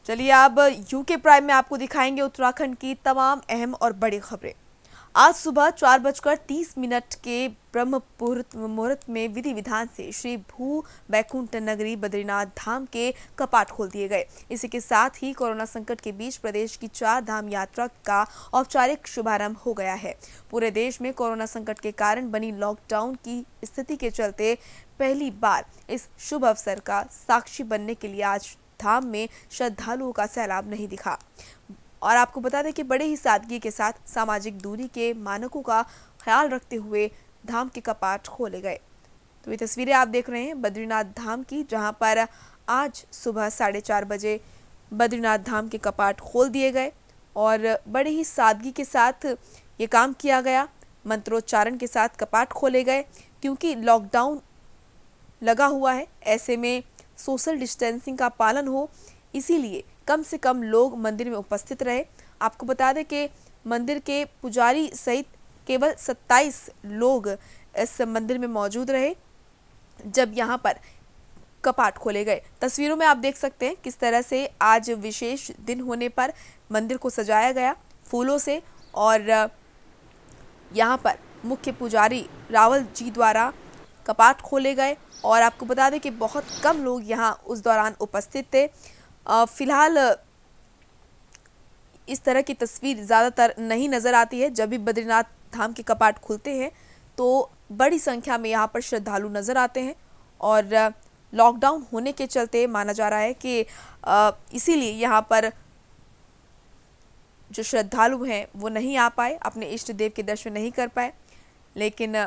चलिए अब UK prime में आपको दिखाएंगे उत्तराखंड की तमाम अहम और बड़ी खबरें। आज सुबह 4:30 के ब्रह्म मुहूर्त में विधि विधान से श्री भू बैकुंठ नगरी बद्रीनाथ धाम के कपाट खोल दिए गए। इसी के साथ ही कोरोना संकट के बीच प्रदेश की 4 धाम यात्रा का औपचारिक शुभारंभ हो गया है। पूरे देश में कोरोना संकट के कारण बनी लॉकडाउन की स्थिति के चलते पहली बार इस शुभ अवसर का साक्षी बनने के लिए आज धाम में श्रद्धालुओं का सैलाब नहीं दिखा। और आपको बता दें कि बड़े ही सादगी के साथ सामाजिक दूरी के मानकों का ख्याल रखते हुए धाम के कपाट खोले गए। तो ये तस्वीरें आप देख रहे हैं बद्रीनाथ धाम की, जहां पर आज सुबह 4:30 बजे बद्रीनाथ धाम के कपाट खोल दिए गए और बड़े ही सादगी के साथ ये काम किया गया। मंत्रोच्चारण के साथ कपाट खोले गए क्योंकि लॉकडाउन लगा हुआ है। ऐसे में सोशल डिस्टेंसिंग का पालन हो, इसीलिए कम से कम लोग मंदिर में उपस्थित रहे। आपको बता दें कि मंदिर के पुजारी सहित केवल 27 लोग इस मंदिर में मौजूद रहे जब यहां पर कपाट खोले गए। तस्वीरों में आप देख सकते हैं किस तरह से आज विशेष दिन होने पर मंदिर को सजाया गया फूलों से और यहां पर मुख्य पुजारी रावल जी द्वारा कपाट खोले गए। और आपको बता दें कि बहुत कम लोग यहां उस दौरान उपस्थित थे। फिलहाल इस तरह की तस्वीर ज़्यादातर नहीं नज़र आती है। जब भी बद्रीनाथ धाम के कपाट खुलते हैं तो बड़ी संख्या में यहाँ पर श्रद्धालु नज़र आते हैं और लॉकडाउन होने के चलते माना जा रहा है कि इसीलिए यहाँ पर जो श्रद्धालु हैं वो नहीं आ पाए, अपने इष्ट देव के दर्शन नहीं कर पाए। लेकिन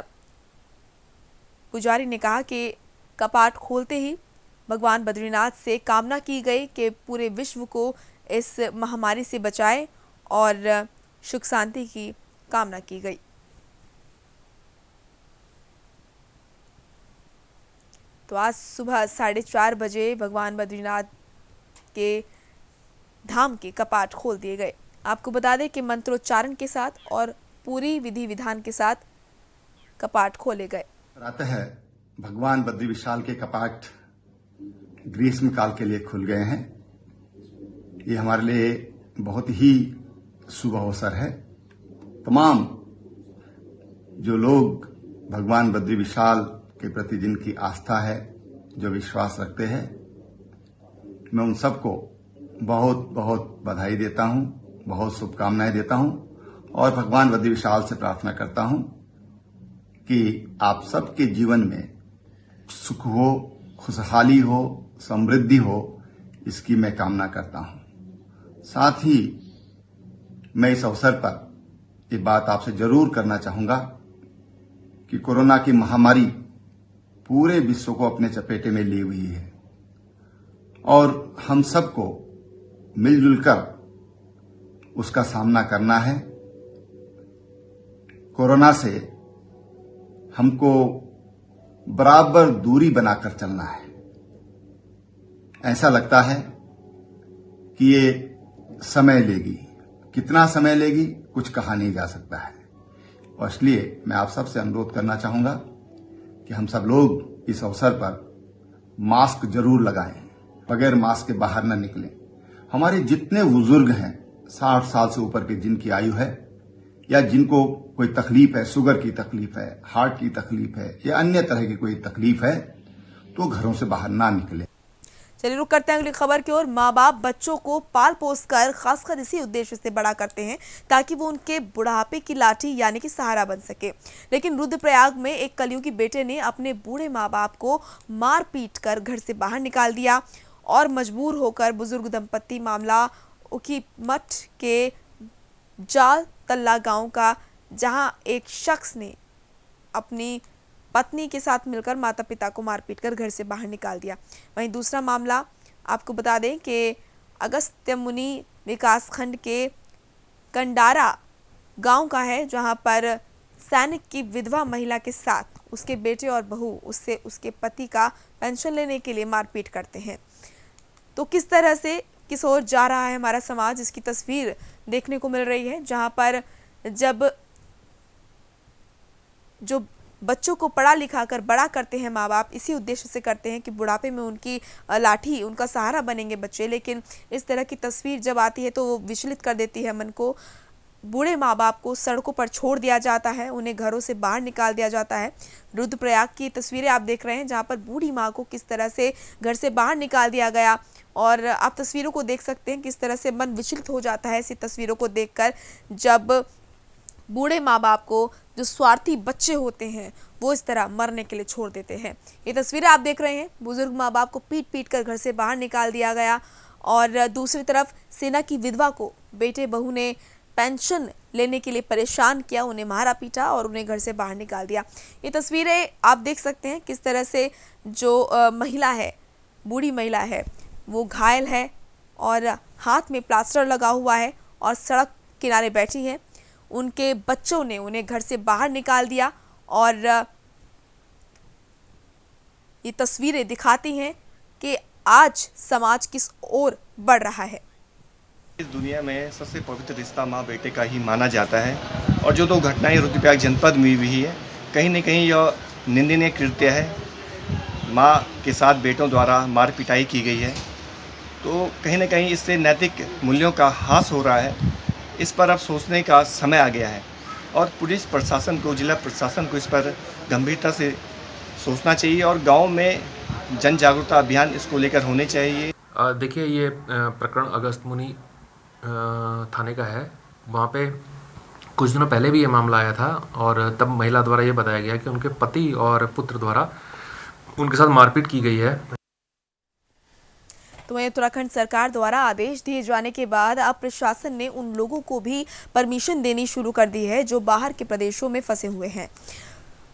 पुजारी ने कहा कि कपाट खोलते ही भगवान बद्रीनाथ से कामना की गई कि पूरे विश्व को इस महामारी से बचाए और सुख शांति की कामना की गई। तो आज सुबह 4:30 बजे भगवान बद्रीनाथ के धाम के कपाट खोल दिए गए। आपको बता दें कि मंत्रोच्चारण के साथ और पूरी विधि विधान के साथ कपाट खोले गए। प्रातः भगवान बद्री विशाल के कपाट ग्रीष्म काल के लिए खुल गए हैं। ये हमारे लिए बहुत ही शुभ अवसर है। तमाम जो लोग भगवान बद्री विशाल के प्रति जिनकी आस्था है, जो विश्वास रखते हैं, मैं उन सबको बहुत बहुत बधाई देता हूं, बहुत शुभकामनाएं देता हूं और भगवान बद्री विशाल से प्रार्थना करता हूं कि आप सबके जीवन में सुख हो, खुशहाली हो, समृद्धि हो, इसकी मैं कामना करता हूं। साथ ही मैं इस अवसर पर ये बात आपसे जरूर करना चाहूंगा कि कोरोना की महामारी पूरे विश्व को अपने चपेटे में ली हुई है और हम सबको मिलजुल कर उसका सामना करना है। कोरोना से हमको बराबर दूरी बनाकर चलना है। ऐसा लगता है कि ये समय लेगी, कितना समय लेगी कुछ कहा नहीं जा सकता है। और इसलिए मैं आप सबसे अनुरोध करना चाहूंगा कि हम सब लोग इस अवसर पर मास्क जरूर लगाएं, बगैर मास्क के बाहर न निकलें। हमारे जितने बुजुर्ग हैं 60 साल से ऊपर के, जिनकी आयु है या जिनको कोई तकलीफ है, शुगर की तकलीफ है, हार्ट की तकलीफ है या अन्य तरह की कोई तकलीफ है, तो घरों से बाहर ना निकले। चलिए रुक करते हैं अगली खबर की ओर। माँ बाप बच्चों को पाल पोस कर खासकर इसी उद्देश्य से बड़ा करते हैं ताकि वो उनके बुढ़ापे की लाठी यानी कि सहारा बन सके। लेकिन रुद्रप्रयाग में एक कलयुगी बेटे ने अपने बूढ़े माँ बाप को मार पीट कर घर से बाहर निकाल दिया और मजबूर होकर बुजुर्ग दंपत्ति मामला उखीमठ के जाल तल्ला गांव का, जहां एक शख्स ने अपनी पत्नी के साथ मिलकर माता पिता को मारपीट कर घर से बाहर निकाल दिया। वहीं दूसरा मामला आपको बता दें कि अगस्त्य मुनि विकास खंड के कंडारा गांव का है, जहां पर सैनिक की विधवा महिला के साथ उसके बेटे और बहू उससे उसके पति का पेंशन लेने के लिए मारपीट करते हैं। तो किस तरह से किस ओर जा रहा है हमारा समाज, इसकी तस्वीर देखने को मिल रही है, जहां पर जब जो बच्चों को पढ़ा लिखा कर बड़ा करते हैं माँ बाप, इसी उद्देश्य से करते हैं कि बुढ़ापे में उनकी लाठी, उनका सहारा बनेंगे बच्चे। लेकिन इस तरह की तस्वीर जब आती है तो वो विचलित कर देती है मन को। बूढ़े माँ बाप को सड़कों पर छोड़ दिया जाता है, उन्हें घरों से बाहर निकाल दिया जाता है। रुद्रप्रयाग की तस्वीरें आप देख रहे हैं जहाँ पर बूढ़ी माँ को किस तरह से घर से बाहर निकाल दिया गया, और आप तस्वीरों को देख सकते हैं किस तरह से मन विचलित हो जाता है ऐसी तस्वीरों को देखकर, जब बूढ़े माँ बाप को जो स्वार्थी बच्चे होते हैं वो इस तरह मरने के लिए छोड़ देते हैं। ये तस्वीरें आप देख रहे हैं, बुजुर्ग माँ बाप को पीट पीट कर घर से बाहर निकाल दिया गया, और दूसरी तरफ सेना की विधवा को बेटे बहू ने पेंशन लेने के लिए परेशान किया, उन्हें मारा पीटा और उन्हें घर से बाहर निकाल दिया। ये तस्वीरें आप देख सकते हैं किस तरह से जो महिला है, बूढ़ी महिला है, वो घायल है और हाथ में प्लास्टर लगा हुआ है और सड़क किनारे बैठी है। उनके बच्चों ने उन्हें घर से बाहर निकाल दिया, और ये तस्वीरें दिखाती हैं कि आज समाज किस ओर बढ़ रहा है। इस दुनिया में सबसे पवित्र रिश्ता माँ बेटे का ही माना जाता है, और जो दो घटनाएं रुद्रप्रयाग जनपद में हुई है, कहीं न कहीं यह निंदनीय कृत्य है। माँ के साथ बेटों द्वारा मार पिटाई की गई है, तो कहीं न कहीं इससे नैतिक मूल्यों का ह्रास हो रहा है। इस पर अब सोचने का समय आ गया है, और पुलिस प्रशासन को, जिला प्रशासन को इस पर गंभीरता से सोचना चाहिए, और गाँव में जन जागरूकता अभियान इसको लेकर होने चाहिए। देखिए, ये प्रकरण अगस्त्यमुनि थाने का है। वहाँ पे कुछ दिनों पहले भी ये मामला आया था, और तब महिला द्वारा ये बताया गया कि उनके पति और पुत्र द्वारा उनके साथ मारपीट की गई है। तो वहीं उत्तराखंड सरकार द्वारा आदेश दिए जाने के बाद अब प्रशासन ने उन लोगों को भी परमिशन देनी शुरू कर दी है जो बाहर के प्रदेशों में फंसे हुए हैं।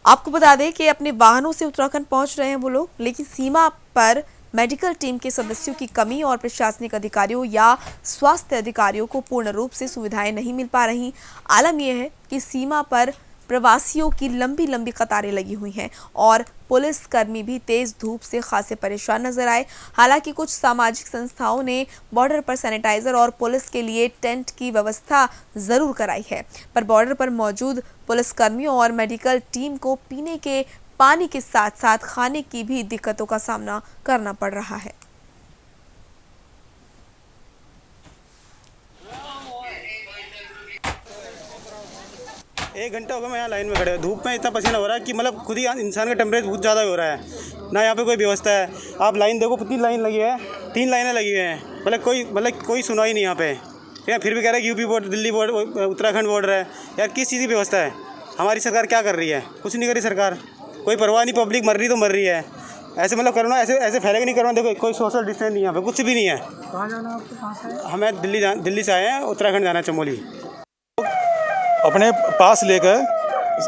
आपको बता दें कि अपने वाहनों से उत्तराखंड पहुंच रहे हैं वो लोग, लेकिन सीमा पर मेडिकल टीम के सदस्यों की कमी और प्रशासनिक अधिकारियों या स्वास्थ्य अधिकारियों को पूर्ण रूप से सुविधाएं नहीं मिल पा रही। आलम यह है कि सीमा पर प्रवासियों की लंबी लंबी कतारें लगी हुई हैं और पुलिस कर्मी भी तेज धूप से खासे परेशान नजर आए। हालांकि कुछ सामाजिक संस्थाओं ने बॉर्डर पर सैनिटाइजर और पुलिस के लिए टेंट की व्यवस्था जरूर कराई है, पर बॉर्डर पर मौजूद पुलिस कर्मियों और मेडिकल टीम को पीने के पानी के साथ साथ खाने की भी दिक्कतों का सामना करना पड़ रहा है। एक घंटा हो गया मैं यहाँ लाइन में खड़े, धूप में इतना पसीना हो रहा है कि मतलब खुद ही इंसान का टेम्परेचर बहुत ज़्यादा हो रहा है ना। यहाँ पे कोई व्यवस्था है, आप लाइन देखो कितनी लाइन लगी है, 3 लाइनें लगी हुई हैं, मतलब कोई सुनवाई नहीं यहाँ पे। फिर भी कह रहे हैं UP board, Delhi board, Uttarakhand border है। यार किस चीज़ की व्यवस्था है? हमारी सरकार क्या कर रही है? कुछ नहीं कर रही सरकार, कोई परवाह नहीं, पब्लिक मर रही तो मर रही है। ऐसे मतलब करना, ऐसे फैलेगा नहीं करना। देखो कोई सोशल डिस्टेंस नहीं, यहाँ पे कुछ भी नहीं है। कहाँ जाना आपको? कहाँ से? हमें दिल्ली से आए हैं, उत्तराखंड जाना है, चमोली। अपने पास लेकर,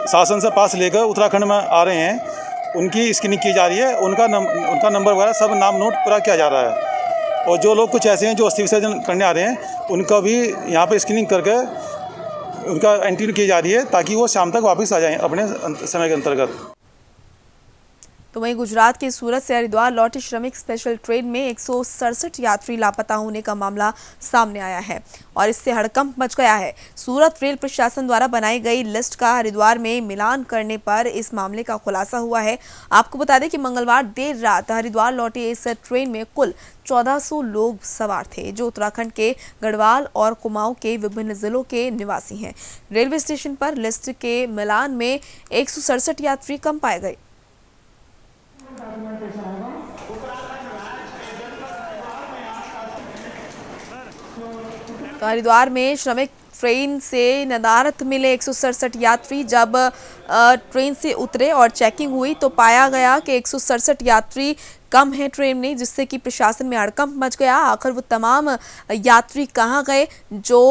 शासन से पास लेकर उत्तराखंड में आ रहे हैं, उनकी स्क्रीनिंग की जा रही है, उनका नंबर वगैरह सब नाम नोट पूरा किया जा रहा है। और जो लोग कुछ ऐसे हैं जो अस्थि विसर्जन करने आ रहे हैं, उनका भी यहाँ पे स्क्रीनिंग करके उनका एंट्री की जा रही है, ताकि वो शाम तक वापस आ जाएं अपने समय के अंतर्गत। तो वहीं गुजरात के सूरत से हरिद्वार लौटे श्रमिक स्पेशल ट्रेन में 167 यात्री लापता होने का मामला सामने आया है और इससे हड़कंप मच गया है। सूरत रेल प्रशासन द्वारा बनाई गई लिस्ट का हरिद्वार में मिलान करने पर इस मामले का खुलासा हुआ है। आपको बता दें कि मंगलवार देर रात हरिद्वार लौटे इस ट्रेन में कुल 1400 लोग सवार थे, जो उत्तराखंड के गढ़वाल और कुमाऊं के विभिन्न जिलों के निवासी हैं। रेलवे स्टेशन पर लिस्ट के मिलान में 167 यात्री कम पाए गए। तो हरिद्वार में श्रमिक ट्रेन से नदारद मिले 167 यात्री जब ट्रेन से उतरे और चेकिंग हुई तो पाया गया कि 167 यात्री कम है ट्रेन में, जिससे कि प्रशासन में हड़कंप मच गया। आखिर वो तमाम यात्री कहां गए जो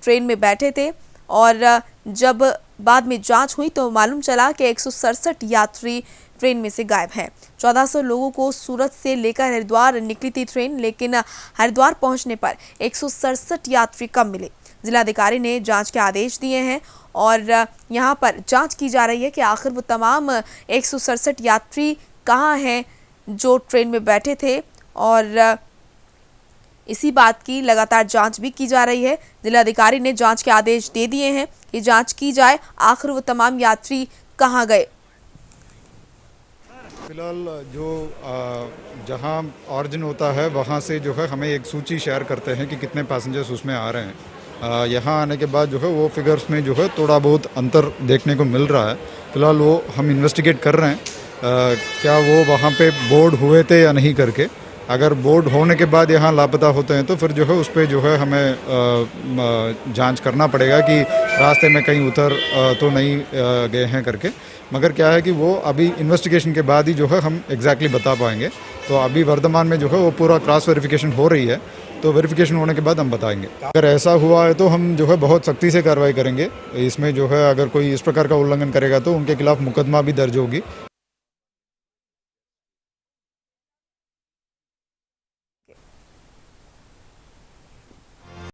ट्रेन में बैठे थे, और जब बाद में जांच हुई तो मालूम चला कि 167 यात्री ट्रेन में से गायब हैं। 1400 लोगों को सूरत से लेकर हरिद्वार निकली थी ट्रेन, लेकिन हरिद्वार पहुंचने पर 167 यात्री कम मिले। जिलाधिकारी ने जांच के आदेश दिए हैं और यहां पर जांच की जा रही है कि आखिर वो तमाम 167 यात्री कहां हैं जो ट्रेन में बैठे थे, और इसी बात की लगातार जांच भी की जा रही है। जिलाधिकारी ने जांच के आदेश दे दिए हैं कि जांच की जाए आखिर वो तमाम यात्री कहां गए। फिलहाल जो जहां ऑरिजिन होता है वहां से जो है हमें एक सूची शेयर करते हैं कि कितने पैसेंजर्स उसमें आ रहे हैं। यहाँ आने के बाद जो है वो फिगर्स में जो है थोड़ा बहुत अंतर देखने को मिल रहा है। फिलहाल वो हम इन्वेस्टिगेट कर रहे हैं क्या वो वहाँ पे बोर्ड हुए थे या नहीं करके। अगर बोर्ड होने के बाद यहाँ लापता होते हैं तो फिर जो है उस पर जो है हमें जांच करना पड़ेगा कि रास्ते में कहीं उतर तो नहीं गए हैं करके। मगर क्या है कि वो अभी इन्वेस्टिगेशन के बाद ही जो है हम एग्जैक्टली बता पाएंगे। तो अभी वर्तमान में जो है वो पूरा क्रॉस वेरिफिकेशन हो रही है, तो वेरिफिकेशन होने के बाद हम बताएंगे। अगर ऐसा हुआ है तो हम जो है बहुत सख्ती से कार्रवाई करेंगे। इसमें जो है अगर कोई इस प्रकार का उल्लंघन करेगा तो उनके खिलाफ मुकदमा भी दर्ज होगी